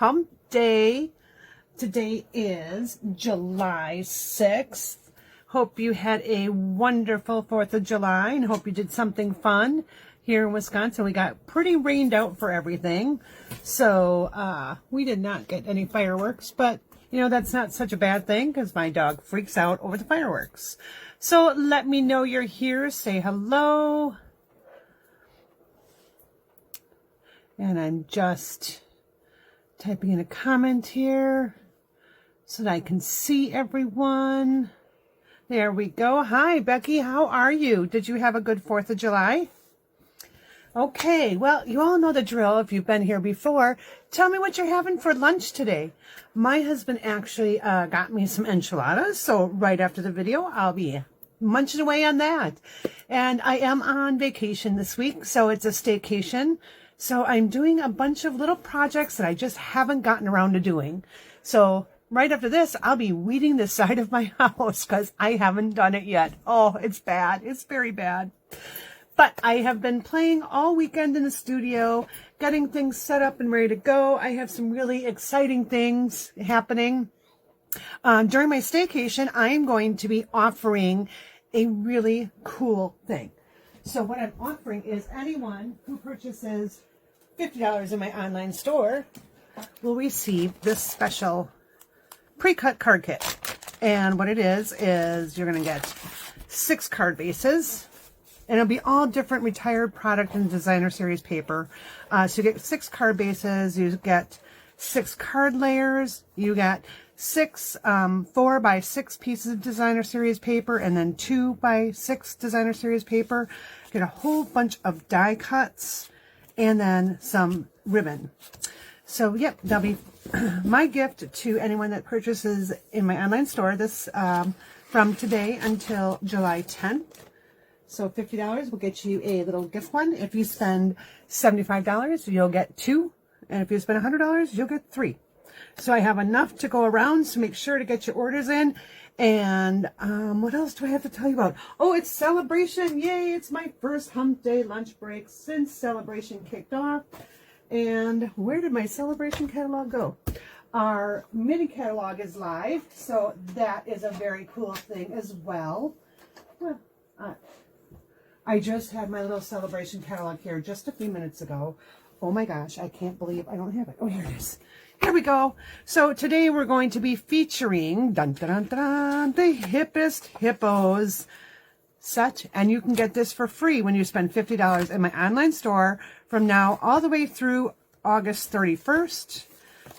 Hump Day. Today is July 6th. Hope you had a wonderful 4th of July and hope you did something fun. Here in Wisconsin, we got pretty rained out for everything. So we did not get any fireworks, but you know, that's not such a bad thing because my dog freaks out over the fireworks. So let me know you're here. Say hello. And I'm just typing in a comment here so that I can see everyone. There we go. Hi, Becky. How are you? Did you have a good 4th of July? Okay, well, you all know the drill if you've been here before. Tell me what you're having for lunch today. My husband actually got me some enchiladas, so right after the video, I'll be munching away on that. And I am on vacation this week, so it's a staycation. So I'm doing a bunch of little projects that I just haven't gotten around to doing. So right after this, I'll be weeding the side of my house because I haven't done it yet. Oh, it's bad. It's very bad. But I have been playing all weekend in the studio, getting things set up and ready to go. I have some really exciting things happening. During my staycation, I'm going to be offering a really cool thing. So what I'm offering is anyone who purchases $50 in my online store will receive this special pre-cut card kit. And what it is you're going to get 6 card bases. And it'll be all different retired product and designer series paper. So you get 6 card bases, you get 6 card layers, you get 6 4 by 6 pieces of designer series paper, and then 2 by 6 designer series paper. You get a whole bunch of die cuts, and then some ribbon. So yep, that'll be my gift to anyone that purchases in my online store this from today until July 10th. So $50 will get you a little gift one. If you spend $75, you'll get 2. And if you spend $100, you'll get 3. So I have enough to go around, so make sure to get your orders in. And what else do I have to tell you about? Oh, it's Celebration. Yay, it's my first Hump Day lunch break since Celebration kicked off. And where did my Celebration catalog go? Our mini catalog is live, so that is a very cool thing as well. Well, I just had my little Celebration catalog here just a few minutes ago. Oh my gosh, I can't believe I don't have it. Oh, here it is. Here we go. So today we're going to be featuring dun, dun, dun, dun, the Hippest Hippos set. And you can get this for free when you spend $50 in my online store from now all the way through August 31st.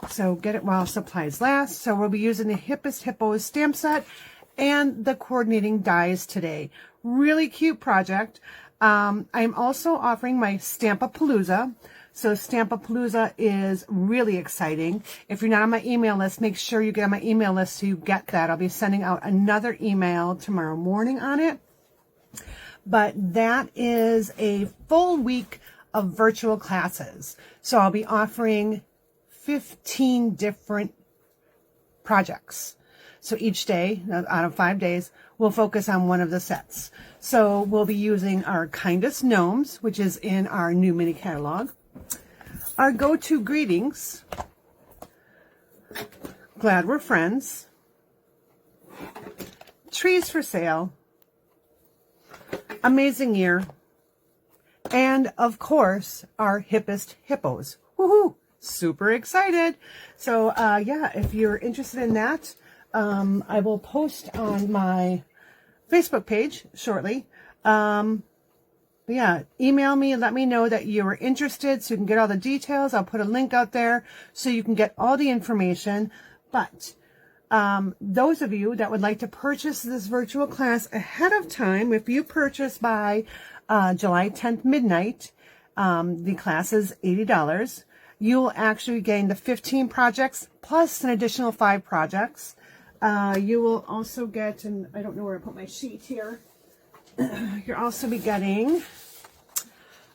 So get it while supplies last. So we'll be using the Hippest Hippos stamp set and the coordinating dies today. Really cute project. I'm also offering my Stamp-A-Palooza. So Stamp-A-Palooza is really exciting. If you're not on my email list, make sure you get on my email list so you get that. I'll be sending out another email tomorrow morning on it. But that is a full week of virtual classes. So I'll be offering 15 different projects. So each day, out of 5 days, we'll focus on one of the sets. So we'll be using our Kindest Gnomes, which is in our new mini catalog. Our Go-To Greetings. Glad We're Friends. Trees for Sale. Amazing Year. And, of course, our Hippest Hippos. Woohoo! Super excited. So, yeah, if you're interested in that, I will post on my Facebook page shortly. But yeah, email me and let me know that you were interested so you can get all the details. I'll put a link out there so you can get all the information. But those of you that would like to purchase this virtual class ahead of time, if you purchase by July 10th midnight, the class is $80. You'll actually gain the 15 projects plus an additional 5 projects. You will also get, and I don't know where I put my sheet here, you'll also be getting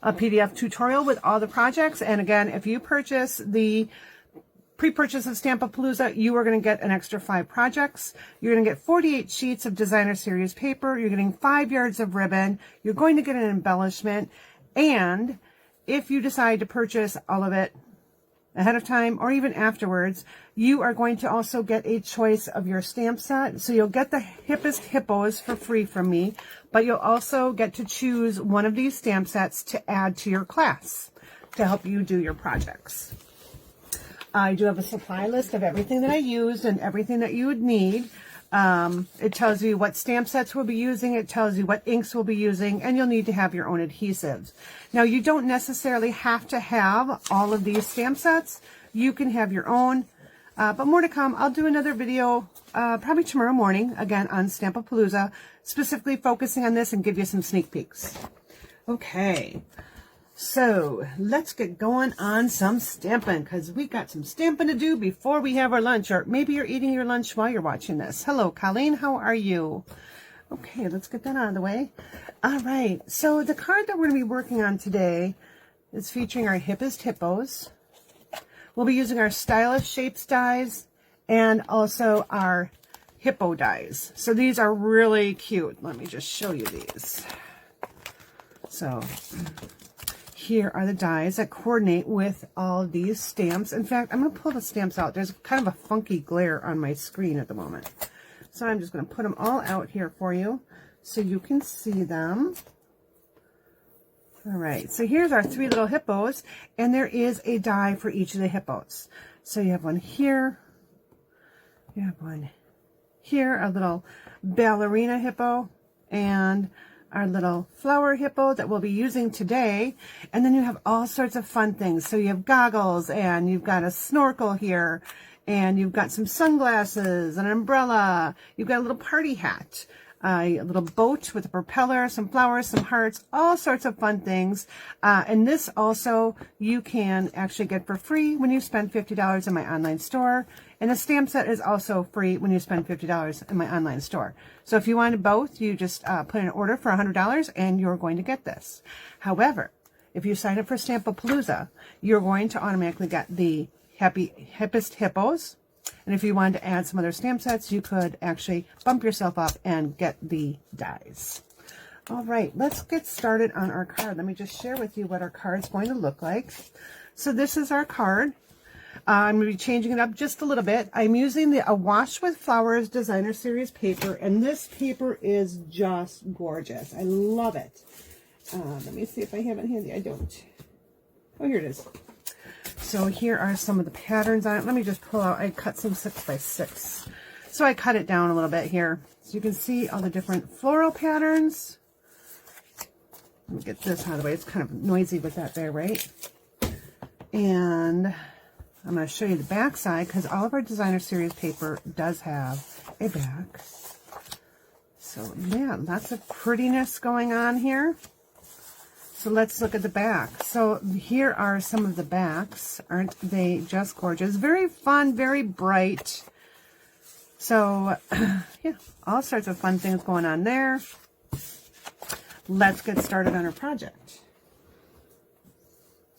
a PDF tutorial with all the projects. And again, if you purchase the pre-purchase of Stamp-A-Palooza, you are going to get an extra 5 projects. You're going to get 48 sheets of designer series paper. You're getting 5 yards of ribbon. You're going to get an embellishment. And if you decide to purchase all of it ahead of time or even afterwards, you are going to also get a choice of your stamp set. So you'll get the Hippest Hippos for free from me, but you'll also get to choose one of these stamp sets to add to your class to help you do your projects. I do have a supply list of everything that I used and everything that you would need. It tells you what stamp sets we'll be using. It tells you what inks we'll be using, and you'll need to have your own adhesives. Now, you don't necessarily have to have all of these stamp sets. You can have your own, but more to come. I'll do another video probably tomorrow morning, again, on Stampapalooza, specifically focusing on this and give you some sneak peeks. Okay. So let's get going on some stamping, because we got some stamping to do before we have our lunch, or maybe you're eating your lunch while you're watching this. Hello, Colleen. How are you? Okay, let's get that out of the way. All right. So the card that we're going to be working on today is featuring our Hippest Hippos. We'll be using our Stylish Shapes dies and also our Hippo dies. So these are really cute. Let me just show you these. So here are the dies that coordinate with all these stamps. In fact, I'm going to pull the stamps out. There's kind of a funky glare on my screen at the moment. So I'm just going to put them all out here for you so you can see them. All right, so here's our 3 little hippos, and there is a die for each of the hippos. So you have one here, you have one here, a little ballerina hippo, and our little flower hippo that we'll be using today. And then you have all sorts of fun things. So you have goggles, and you've got a snorkel here, and you've got some sunglasses, an umbrella, you've got a little party hat, a little boat with a propeller, some flowers, some hearts, all sorts of fun things. And this also you can actually get for free when you spend $50 in my online store. And the stamp set is also free when you spend $50 in my online store. So if you wanted both, you just put in an order for $100 and you're going to get this. However, if you sign up for Stampapalooza, you're going to automatically get the Hippest Hippos. And if you wanted to add some other stamp sets, you could actually bump yourself up and get the dies. All right, let's get started on our card. Let me just share with you what our card's going to look like. So this is our card. I'm going to be changing it up just a little bit. I'm using the Awash with Flowers Designer Series paper, and this paper is just gorgeous. I love it. Let me see if I have it handy. I don't. Oh, here it is. So here are some of the patterns on it. Let me just pull out. I cut some 6x6. So I cut it down a little bit here. So you can see all the different floral patterns. Let me get this out of the way. It's kind of noisy with that there, right? And I'm going to show you the back side, because all of our designer series paper does have a back. So yeah, lots of prettiness going on here. So let's look at the back. So here are some of the backs. Aren't they just gorgeous? Very fun, very bright. So yeah, all sorts of fun things going on there. Let's get started on our project.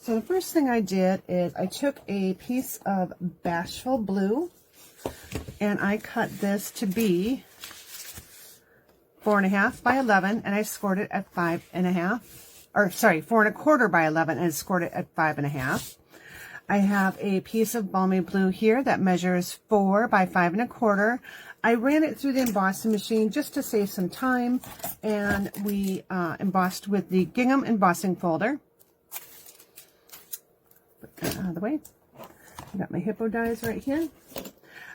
So the first thing I did is I took a piece of Bashful Blue and I cut this to be 4.5 by 11, and I scored it at 5.5. Or sorry, 4.25 by 11, and scored it at 5.5. I have a piece of Balmy Blue here that measures 4 by 5.25. I ran it through the embossing machine just to save some time, and we embossed with the gingham embossing folder. Put that out of the way. I got my Hippo dies right here.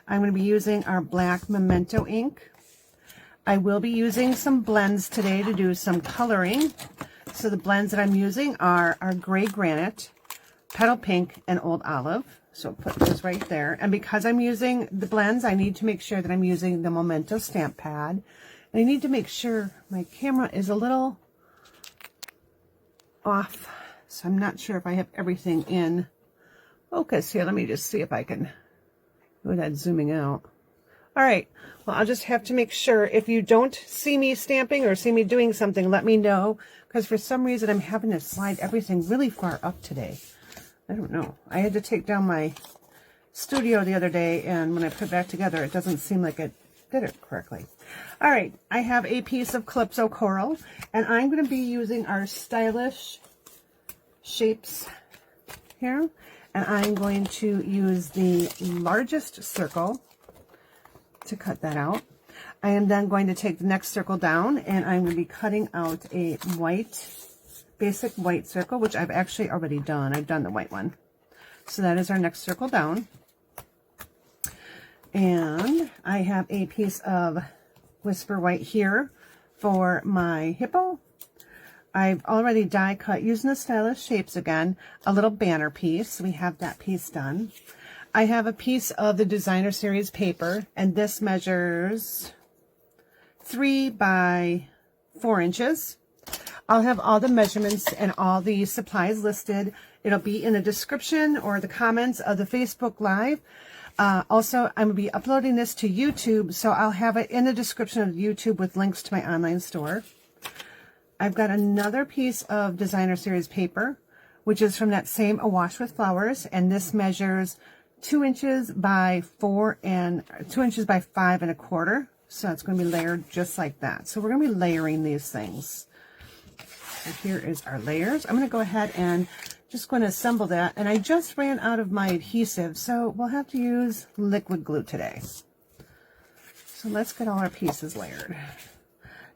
I'm going to be using our black Memento ink. I will be using some blends today to do some coloring. So the blends that I'm using are our Gray Granite, Petal Pink, and Old Olive. So I'll put those right there. And because I'm using the blends, I need to make sure that I'm using the Memento stamp pad. And I need to make sure my camera is a little off. So I'm not sure if I have everything in focus here. Let me just see if I can do that zooming out. All right, well, I'll just have to make sure. If you don't see me stamping or see me doing something, let me know, because for some reason I'm having to slide everything really far up today. I don't know. I had to take down my studio the other day, and when I put it back together, it doesn't seem like it did it correctly. All right, I have a piece of Calypso Coral, and I'm going to be using our Stylish Shapes here. And I'm going to use the largest circle to cut that out. I am then going to take the next circle down, and I'm going to be cutting out a white, basic white circle, which I've actually already done. I've done the white one. So that is our next circle down. And I have a piece of Whisper White here for my hippo. I've already die cut using the Stylish Shapes again, a little banner piece. We have that piece done. I have a piece of the Designer Series paper, and this measures 3 by 4 inches. I'll have all the measurements and all the supplies listed. It'll be in the description or the comments of the Facebook Live. Also, I'm going to be uploading this to YouTube, so I'll have it in the description of YouTube with links to my online store. I've got another piece of Designer Series paper, which is from that same Awash with Flowers, and this measures 2 inches by 4 and 2 inches by 5 1/4. So it's going to be layered just like that. So we're going to be layering these things. So here is our layers. I'm going to go ahead and just going to assemble that. And I just ran out of my adhesive, so we'll have to use liquid glue today. So let's get all our pieces layered.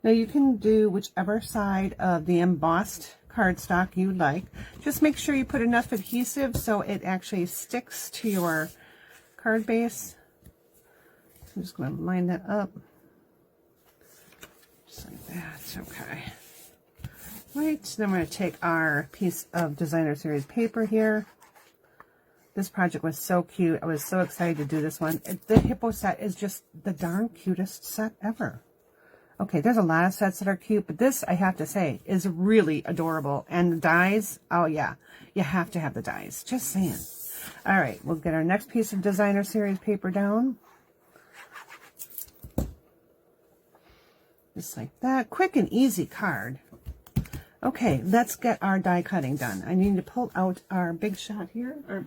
Now you can do whichever side of the embossed cardstock you like. Just make sure you put enough adhesive so it actually sticks to your card base. So I'm just going to line that up. Just like that. Okay. Right, then we're going to take our piece of Designer Series paper here. This project was so cute. I was so excited to do this one. The Hippo set is just the darn cutest set ever. Okay, there's a lot of sets that are cute, but this, I have to say, is really adorable. And the dies, oh yeah, you have to have the dies. Just saying. All right, we'll get our next piece of Designer Series paper down. Just like that. Quick and easy card. Okay, let's get our die cutting done. I need to pull out our Big Shot here. Or,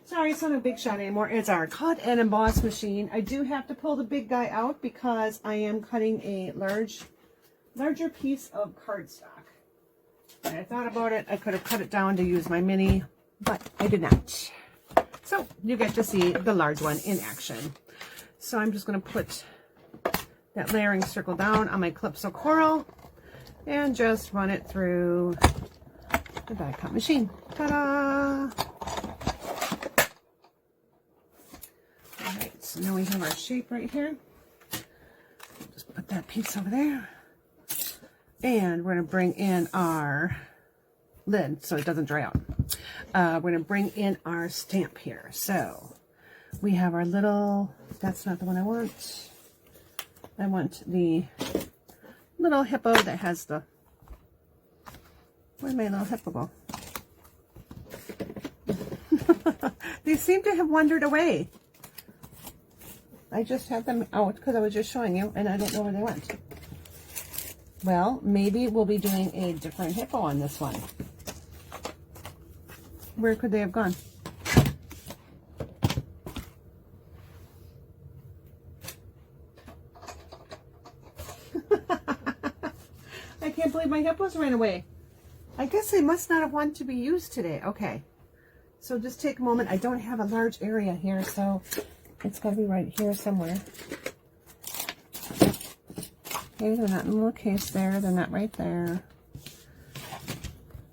sorry, it's not a Big Shot anymore. It's our cut and emboss machine. I do have to pull the big guy out because I am cutting a larger piece of cardstock. And I thought about it. I could have cut it down to use my mini, but I did not. So you get to see the large one in action. So I'm just going to put that layering circle down on my Calypso Coral and just run it through the die cut machine. Ta-da! All right, so now we have our shape right here. Just put that piece over there. And we're going to bring in our lid so it doesn't dry out. We're going to bring in our stamp here. So we have our little, that's not the one I want. I want the little hippo that has the, where'd my little hippo go? They seem to have wandered away. I just had them out because I was just showing you and I don't know where they went. Well, maybe we'll be doing a different hippo on this one. Where could they have gone? I can't believe my hippos ran away. I guess they must not have wanted to be used today. Okay. So just take a moment. I don't have a large area here, so it's got to be right here somewhere. Okay, they're not in the little case there. They're not right there.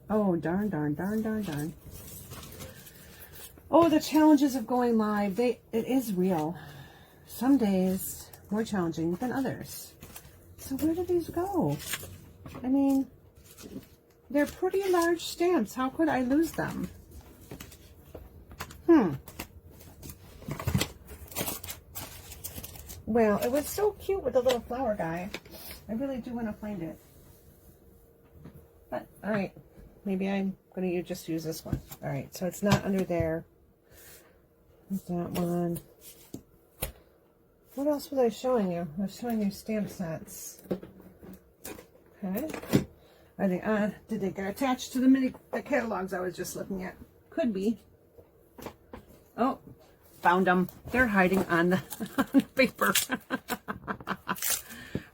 Oh, darn, darn, darn, darn, darn. Oh, the challenges of going live. It is real. Some days more challenging than others. So where did these go? I mean, they're pretty large stamps. How could I lose them? Well, it was so cute with the little flower guy. I really do want to find it. But, all right. Maybe I'm going to just use this one. All right, so it's not under there. There's that one. What else was I showing you? I was showing you stamp sets. Okay. I think, did they get attached to the catalogs I was just looking at? Could be. Oh, found them. They're hiding on the, on the paper.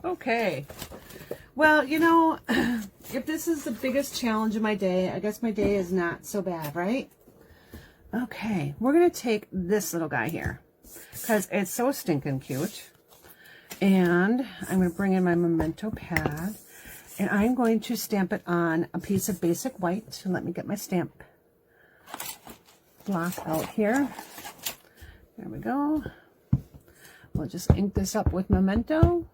Okay. Well, you know, if this is the biggest challenge of my day, I guess my day is not so bad, right? Okay, we're going to take this little guy here because it's so stinking cute. And I'm going to bring in my Memento pad, and I'm going to stamp it on a piece of basic white. So let me get my stamp block out here. There we go. We'll just ink this up with Memento.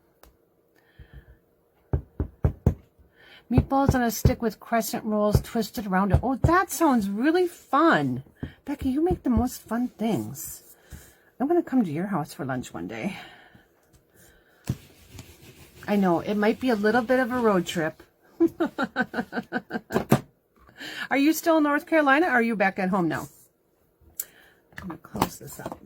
Meatballs on a stick with crescent rolls twisted around it. Oh, that sounds really fun. Becky, you make the most fun things. I'm going to come to your house for lunch one day. I know, it might be a little bit of a road trip. Are you still in North Carolina, or are you back at home now? I'm going to close this up.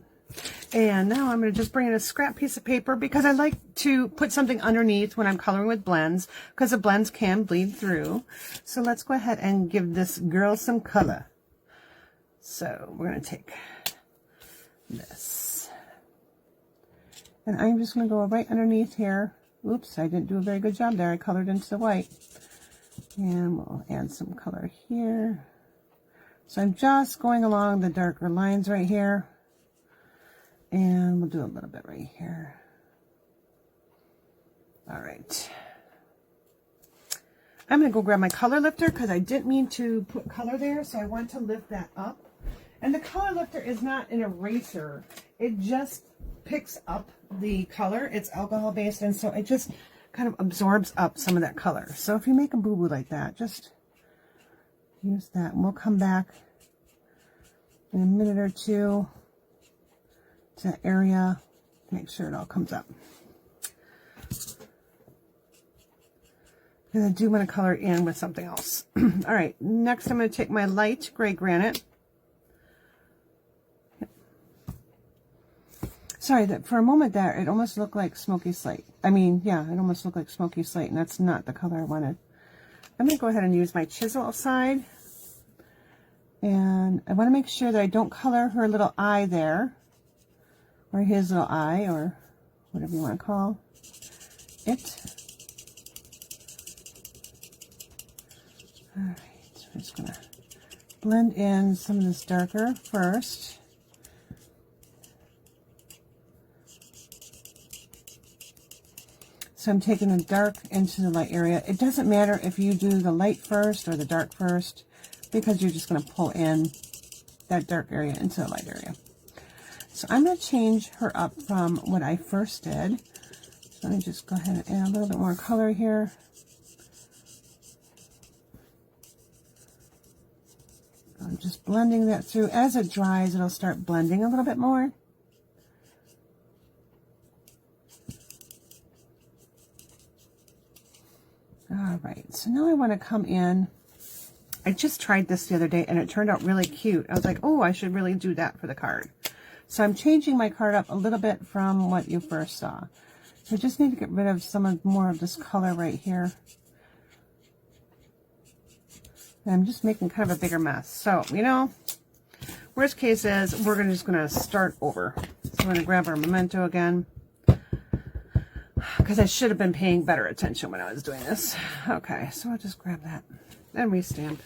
And now I'm going to just bring in a scrap piece of paper because I like to put something underneath when I'm coloring with blends, because the blends can bleed through. So let's go ahead and give this girl some color. So we're going to take this. And I'm just going to go right underneath here. Oops, I didn't do a very good job there. I colored into the white. And we'll add some color here. So I'm just going along the darker lines right here. And we'll do a little bit right here. All right. I'm going to go grab my color lifter because I didn't mean to put color there, so I want to lift that up. And the color lifter is not an eraser. It just picks up the color. It's alcohol based, and so it just kind of absorbs up some of that color. So if you make a boo-boo like that, just use that. And we'll come back in a minute or two to that area, make sure it all comes up. And I do want to color in with something else. All right, next I'm going to take my light gray granite. Sorry, that for a moment there, it almost looked like smoky slate. I mean, yeah, it almost looked like smoky slate, and that's not the color I wanted. I'm going to go ahead and use my chisel outside. And I want to make sure that I don't color her little eye there, or his little eye, or whatever you want to call it. All right, so I'm just going to blend in some of this darker first. So I'm taking the dark into the light area. It doesn't matter if you do the light first or the dark first, because you're just going to pull in that dark area into the light area. So I'm going to change her up from what I first did. So let me just go ahead and add a little bit more color here. I'm just blending that through. As it dries, it'll start blending a little bit more. All right, so now I want to come in. I just tried this the other day and it turned out really cute. I was like, oh, I should really do that for the card. So I'm changing my card up a little bit from what you first saw. So I just need to get rid of some more of this color right here. And I'm just making kind of a bigger mess. So, you know, worst case is we're just going to start over. So I'm going to grab our Memento again, because I should have been paying better attention when I was doing this. Okay, so I'll just grab that and restamp.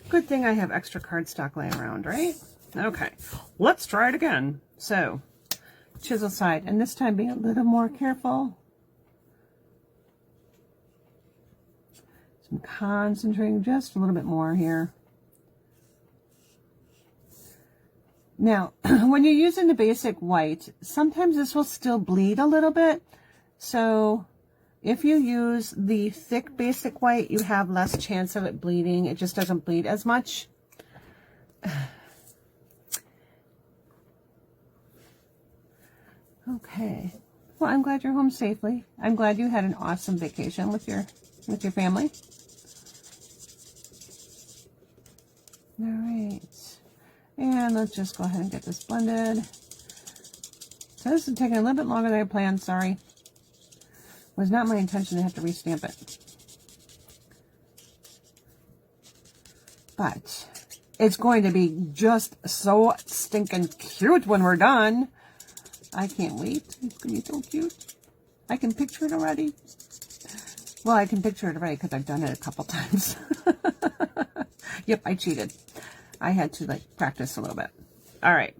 Good thing I have extra cardstock laying around, right? Okay, let's try it again. So, chisel side, and this time be a little more careful. So I'm concentrating just a little bit more here. Now, when you're using the basic white, sometimes this will still bleed a little bit. So if you use the thick basic white, you have less chance of it bleeding. It just doesn't bleed as much. Okay. Well, I'm glad you're home safely. I'm glad you had an awesome vacation with your family. All right. And let's just go ahead and get this blended. So this is taking a little bit longer than I planned, sorry. It was not my intention to have to restamp it. But it's going to be just so stinking cute when we're done. I can't wait. It's going to be so cute. I can picture it already. Well, I can picture it already because I've done it a couple times. Yep, I cheated. I had to practice a little bit. All right.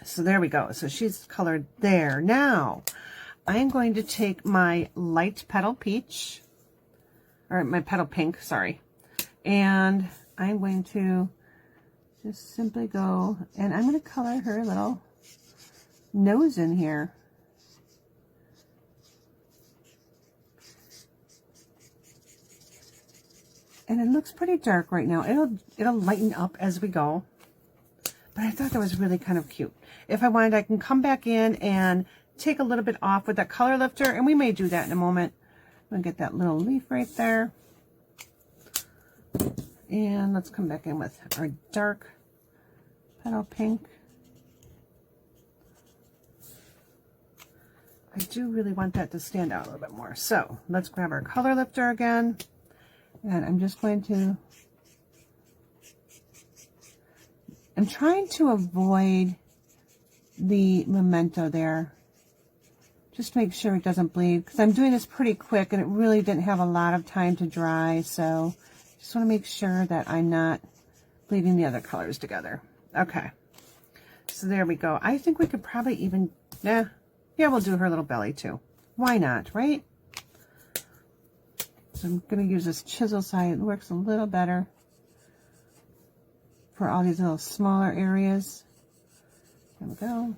So there we go. So she's colored there. Now, I'm going to take my light petal peach, or my petal pink, sorry, and I'm going to just simply go, and I'm going to color her little nose in here. And it looks pretty dark right now. It'll lighten up as we go. But I thought that was really kind of cute. If I wanted, I can come back in and take a little bit off with that color lifter, and we may do that in a moment. I'm going to get that little leaf right there. And let's come back in with our dark petal pink. I do really want that to stand out a little bit more. So let's grab our color lifter again. And I'm just going to, I'm trying to avoid the memento there. Just to make sure it doesn't bleed, because I'm doing this pretty quick and it really didn't have a lot of time to dry. So just want to make sure that I'm not bleeding the other colors together. Okay. So there we go. I think we could probably even, yeah, we'll do her little belly too. Why not, right? So I'm going to use this chisel side. It works a little better for all these little smaller areas. There we go.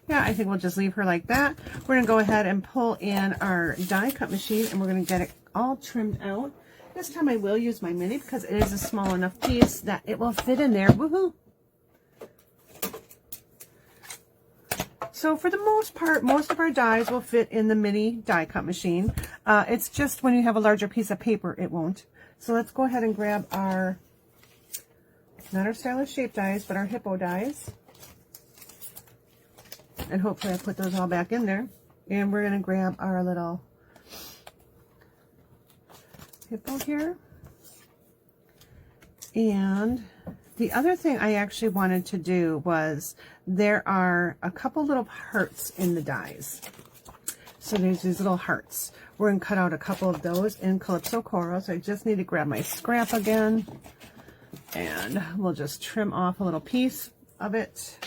Yeah, I think we'll just leave her like that. We're going to go ahead and pull in our die cut machine, and we're going to get it all trimmed out. This time I will use my mini because it is a small enough piece that it will fit in there. Woohoo! So for the most part, most of our dies will fit in the mini die cut machine. It's just when you have a larger piece of paper, it won't. So let's go ahead and grab our, not our stylish shape dies, but our hippo dies. And hopefully I put those all back in there. And we're going to grab our little hippo here. And the other thing I actually wanted to do was, there are a couple little hearts in the dies. So there's these little hearts. We're going to cut out a couple of those in Calypso Coral. So I just need to grab my scrap again. And we'll just trim off a little piece of it.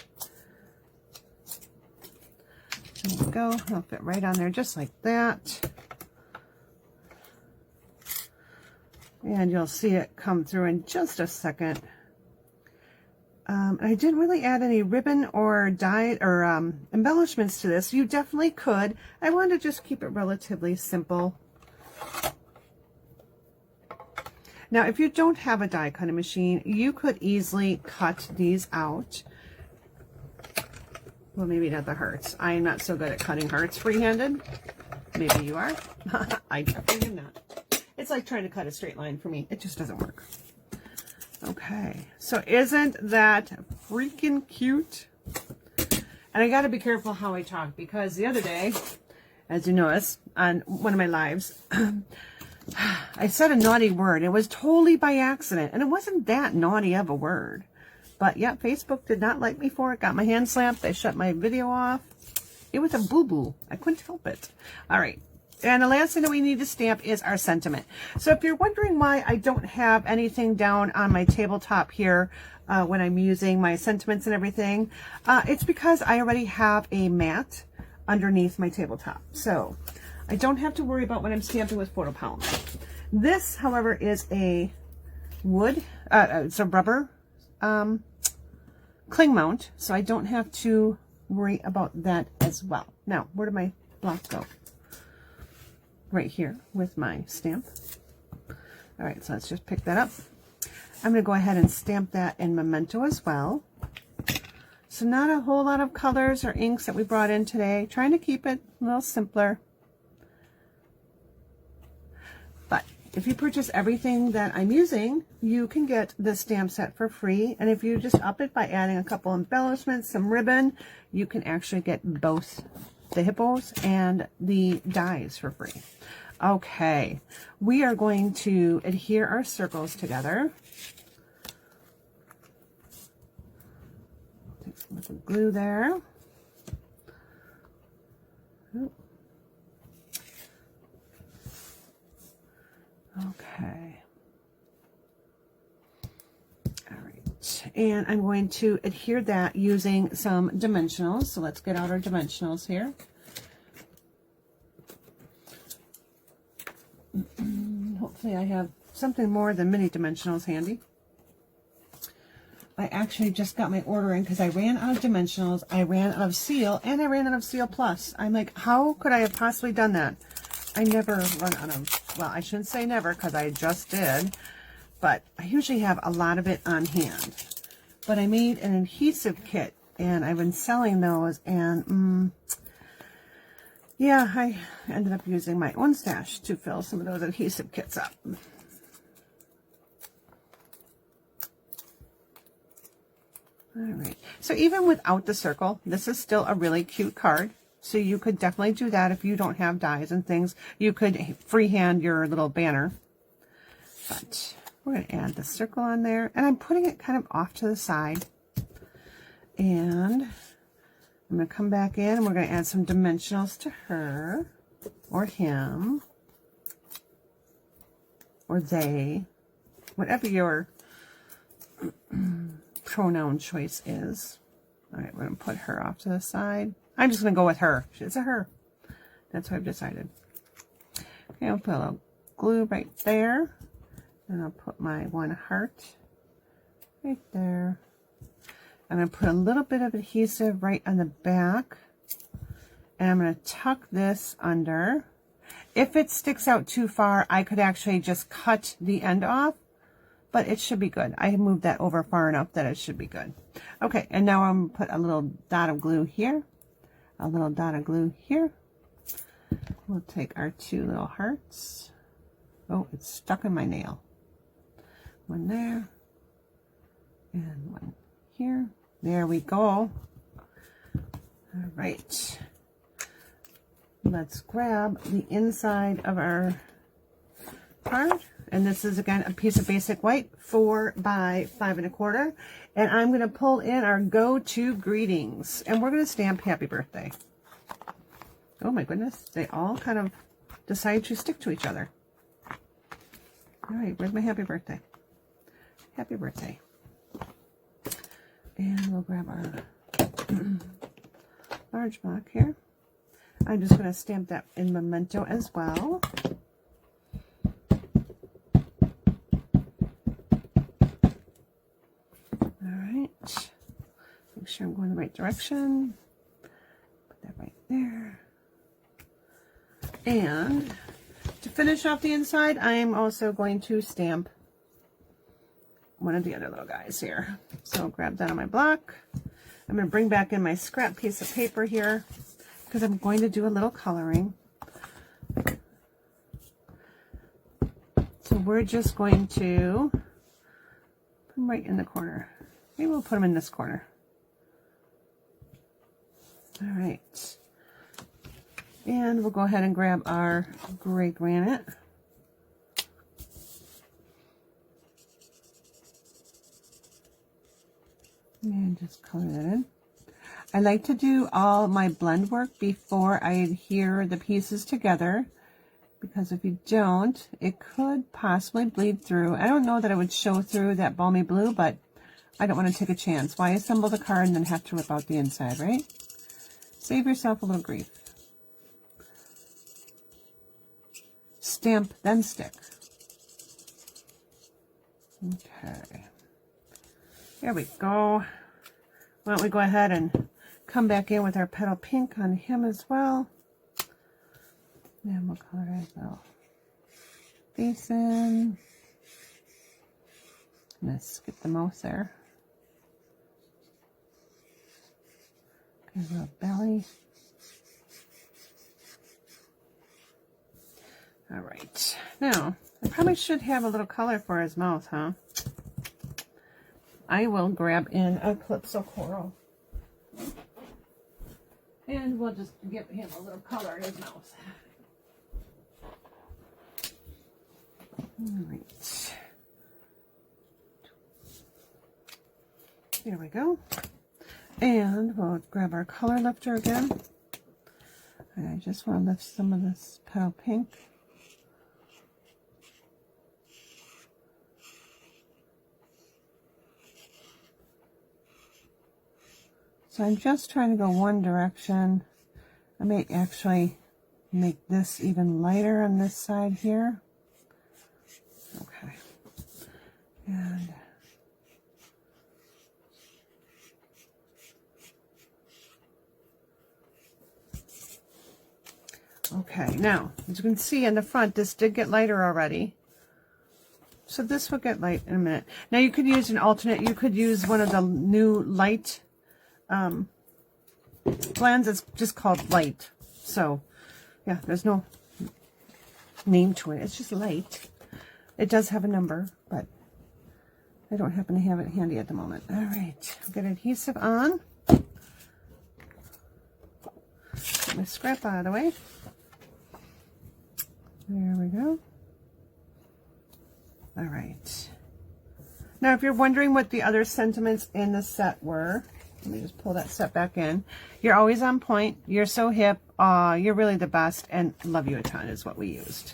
There we go. It'll fit right on there just like that. And you'll see it come through in just a second. I didn't really add any ribbon or dye or embellishments to this. You definitely could. I wanted to just keep it relatively simple. Now, if you don't have a die cutting machine, you could easily cut these out. Well, maybe not the hearts. I'm not so good at cutting hearts free-handed. Maybe you are. I definitely am not. It's like trying to cut a straight line for me. It just doesn't work. Okay, so isn't that freaking cute? And I got to be careful how I talk, because the other day, as you notice, on one of my lives, I said a naughty word. It was totally by accident, and it wasn't that naughty of a word. But yeah, Facebook did not like me for it. Got my hand slapped. They shut my video off. It was a boo-boo. I couldn't help it. All right. And the last thing that we need to stamp is our sentiment. So if you're wondering why I don't have anything down on my tabletop here when I'm using my sentiments and everything, it's because I already have a mat underneath my tabletop. So I don't have to worry about when I'm stamping with photo polymer. This, however, is a wood, it's a rubber cling mount, so I don't have to worry about that as well. Now, where did my block go? Right here with my stamp. All right, so let's just pick that up. I'm going to go ahead and stamp that in Memento as well. So not a whole lot of colors or inks that we brought in today. Trying to keep it a little simpler. But if you purchase everything that I'm using, you can get the stamp set for free. And if you just up it by adding a couple embellishments, some ribbon, you can actually get both the hippos and the dies for free. Okay, we are going to adhere our circles together. Take some of the glue there. Okay. All right, And I'm going to adhere that using some dimensionals. So let's get out our dimensionals here. Hopefully I have something more than mini dimensionals handy. I actually just got my order in because I ran out of dimensionals, I ran out of seal, and I ran out of seal plus. I'm like, how could I have possibly done that? I never run out of, well, I shouldn't say never because I just did, but I usually have a lot of it on hand. But I made an adhesive kit, and I've been selling those, and yeah, I ended up using my own stash to fill some of those adhesive kits up. All right, so even without the circle, this is still a really cute card. So you could definitely do that if you don't have dies and things. You could freehand your little banner. But we're going to add the circle on there. And I'm putting it kind of off to the side. And I'm going to come back in and we're going to add some dimensionals to her or him or they, whatever your pronoun choice is. All right, we're going to put her off to the side. I'm just going to go with her. It's a her. That's what I've decided. Okay, I'll put a little glue right there. And I'll put my one heart right there. I'm going to put a little bit of adhesive right on the back. And I'm going to tuck this under. If it sticks out too far, I could actually just cut the end off. But it should be good. I moved that over far enough that it should be good. Okay, and now I'm going to put a little dot of glue here. A little dot of glue here. We'll take our two little hearts. Oh, it's stuck in my nail. One there. And one here. There we go. All right. Let's grab the inside of our card. And this is, again, a piece of basic white, 4 by 5 1/4. And I'm going to pull in our go-to greetings. And we're going to stamp happy birthday. Oh my goodness. They all kind of decide to stick to each other. All right, where's my happy birthday? Happy birthday. And we'll grab our large block here. I'm just going to stamp that in memento as well. Make sure I'm going the right direction. Put that right there. And to finish off the inside, I'm also going to stamp one of the other little guys here. So I'll grab that on my block. I'm going to bring back in my scrap piece of paper here because I'm going to do a little coloring. So we're just going to put them right in the corner. Maybe we'll put them in this corner. All right. And we'll go ahead and grab our gray granite. And just color that in. I like to do all my blend work before I adhere the pieces together, because if you don't, it could possibly bleed through. I don't know that it would show through that balmy blue, but I don't want to take a chance. Why assemble the card and then have to rip out the inside, right? Save yourself a little grief. Stamp, then stick. Okay. There we go. Why don't we go ahead and come back in with our petal pink on him as well. And we'll color his little face in. I'm going to skip the mouth there. His little belly. All right. Now, I probably should have a little color for his mouth, huh? I will grab in a Calypso Coral. And we'll just give him a little color in his mouth. All right. There we go. And we'll grab our color lifter again. And I just want to lift some of this petal pink. So I'm just trying to go one direction. I may actually make this even lighter on this side here. Okay. And okay, now, as you can see in the front, this did get lighter already. So this will get light in a minute. Now you could use an alternate. You could use one of the new light blends. It's just called light. So, yeah, there's no name to it. It's just light. It does have a number, but I don't happen to have it handy at the moment. All right, I'll get adhesive on. Get my scrap out of the way. There we go. All right. Now, if you're wondering what the other sentiments in the set were, let me just pull that set back in. You're always on point. You're so hip. You're really the best, and love you a ton is what we used.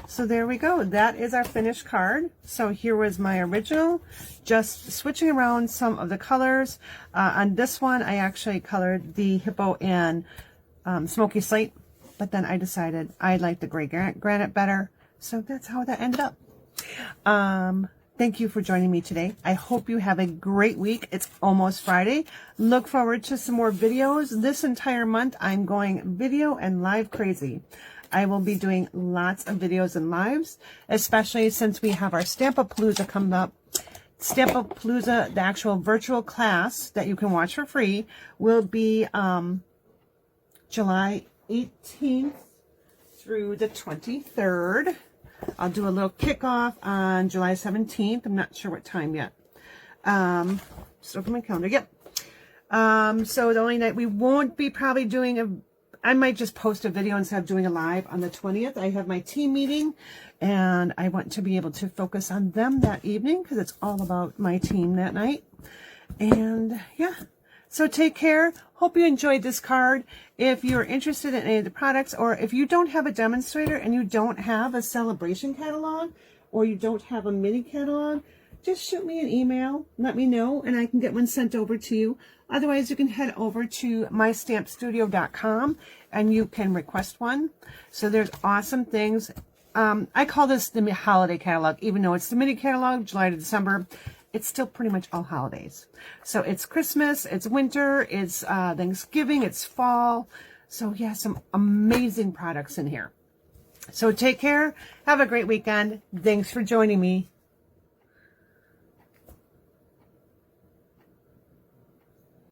So there we go. That is our finished card. So here was my original, just switching around some of the colors. On this one, I actually colored the hippo and smoky slate, but then I decided I liked the gray granite better. So that's how that ended up. Thank you for joining me today. I hope you have a great week. It's almost Friday. Look forward to some more videos. This entire month, I'm going video and live crazy. I will be doing lots of videos and lives, especially since we have our Stampapalooza coming up. Stampapalooza, the actual virtual class that you can watch for free, will be July 18th through the 23rd. I'll do a little kickoff on July 17th. I'm not sure what time yet. Just open my calendar. Yep. So the only night we won't be probably doing I might just post a video instead of doing a live on the 20th. I have my team meeting, and I want to be able to focus on them that evening because it's all about my team that night. And yeah. So take care. Hope you enjoyed this card. If you're interested in any of the products, or if you don't have a demonstrator and you don't have a celebration catalog, or you don't have a mini catalog, just shoot me an email. Let me know, and I can get one sent over to you. Otherwise, you can head over to mystampstudio.com and you can request one. So there's awesome things. I call this the holiday catalog, even though it's the mini catalog, July to December. It's still pretty much all holidays. So it's Christmas, it's winter, it's Thanksgiving, it's fall. So yeah, some amazing products in here. So take care. Have a great weekend. Thanks for joining me.